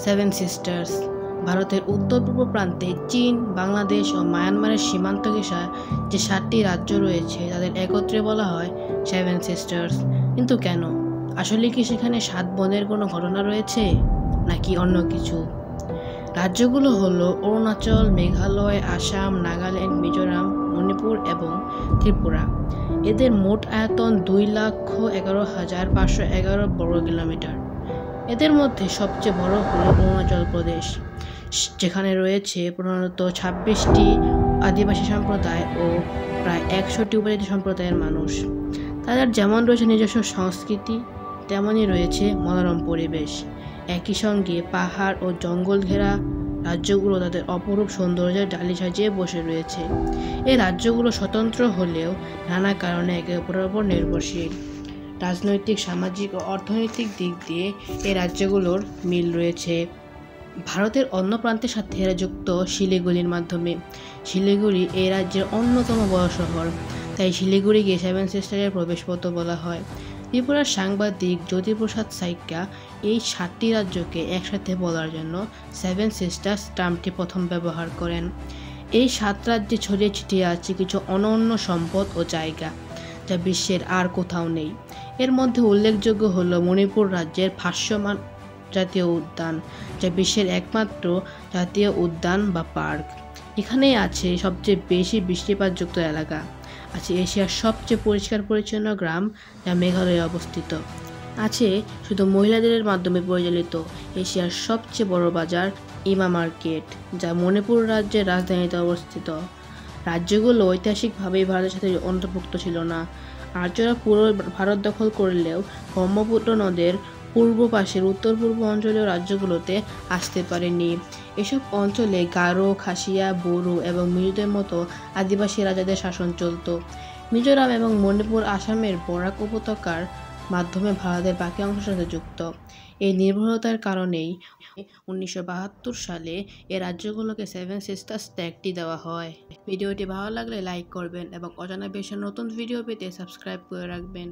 Seven sisters ভারতের উত্তর পূর্ব প্রান্তে চীন, বাংলাদেশ ও মায়ানমারের সীমান্ত ঘেঁষা যে 7টি রাজ্য রয়েছে তাদের একত্রে বলা হয় সেভেন সিস্টার্স। কিন্তু কেন? আসলে কি সেখানে 7 বোনের কোনো ঘটনা রয়েছে, নাকি অন্য কিছু? রাজ্যগুলো হলো অরুণাচল, মেঘালয়, আসাম, নাগাল্যান্ড, মিজোরাম, মণিপুর এবং ত্রিপুরা। এদের মোট আয়তন 2,11,511 বর্গ কিলোমিটার। এদের মধ্যে সবচেয়ে বড় হলো অরুণাচল প্রদেশ, যেখানে রয়েছে প্রধানত 26টি আদিবাসী সম্প্রদায় ও প্রায় 100টি উপজাতি সম্প্রদায়ের মানুষ। তাদের যেমন রয়েছে নিজস্ব সংস্কৃতি, তেমনই রয়েছে মনোরম পরিবেশ। একই সঙ্গে পাহাড় ও জঙ্গল ঘেরা রাজ্যগুলো তাদের অপরূপ সৌন্দর্যের ডালি সাজিয়ে বসে রয়েছে। এই রাজ্যগুলো স্বতন্ত্র হলেও নানা কারণে একে অপরের উপর নির্ভরশীল। রাজনৈতিক, সামাজিক ও অর্থনৈতিক দিক দিয়ে এই রাজ্যগুলোর মিল রয়েছে। ভারতের অন্য প্রান্তের সাথে এরা যুক্ত শিলিগুড়ির মাধ্যমে। শিলিগুড়ি এই রাজ্যের অন্যতম বড় শহর, তাই শিলিগুড়িকে সেভেন সিস্টারের প্রবেশপথ বলা হয়। ত্রিপুরার সাংবাদিক জ্যোতিপ্রসাদ সাইকা এই 7টি রাজ্যকে একসাথে বলার জন্য সেভেন সিস্টার্স টার্মটি প্রথম ব্যবহার করেন। এই 7 রাজ্যে ছড়িয়ে ছিটিয়ে আছে কিছু অনন্য সম্পদ ও জায়গা, যা বিশ্বের আর কোথাও নেই। এর মধ্যে উল্লেখযোগ্য হল মণিপুর রাজ্যের ভাসমান জাতীয় উদ্যান, যা বিশ্বের একমাত্র জাতীয় উদ্যান বা পার্ক। এখানেই আছে সবচেয়ে বেশি বৃষ্টিপাতযুক্ত এলাকা, আছে এশিয়ার সবচেয়ে পরিষ্কার পরিচ্ছন্ন গ্রাম, যা মেঘালয়ে অবস্থিত। আছে শুধু মহিলাদের মাধ্যমে পরিচালিত এশিয়ার সবচেয়ে বড় বাজার ইমা মার্কেট, যা মণিপুর রাজ্যের রাজধানীতে অবস্থিত। রাজ্যগুলো ঐতিহাসিকভাবেই ভারতের সাথে অন্তর্ভুক্ত ছিল না। আর্যরা পুরো ভারত দখল করলেও ব্রহ্মপুত্র নদের পূর্ব পাশের উত্তর পূর্ব অঞ্চলীয় রাজ্যগুলোতে আসতে পারেনি। এসব অঞ্চলে গারো, খাসিয়া, বড়ো এবং মিজোদের মতো আদিবাসী রাজাদের শাসন চলত। মিজোরাম এবং মণিপুর আসামের বরাক উপত্যকার মাধ্যমে ভারতের বাকি অংশের সাথে যুক্ত। এই নির্ভরতার কারণেই 1972 সালে এই রাজ্যগুলোকে সেভেন সিস্টার্স ট্যাগটি দেওয়া হয়। ভিডিওটি ভালো লাগলে লাইক করবেন এবং অজানা বিষয়ের নতুন ভিডিও পেতে সাবস্ক্রাইব করে রাখবেন।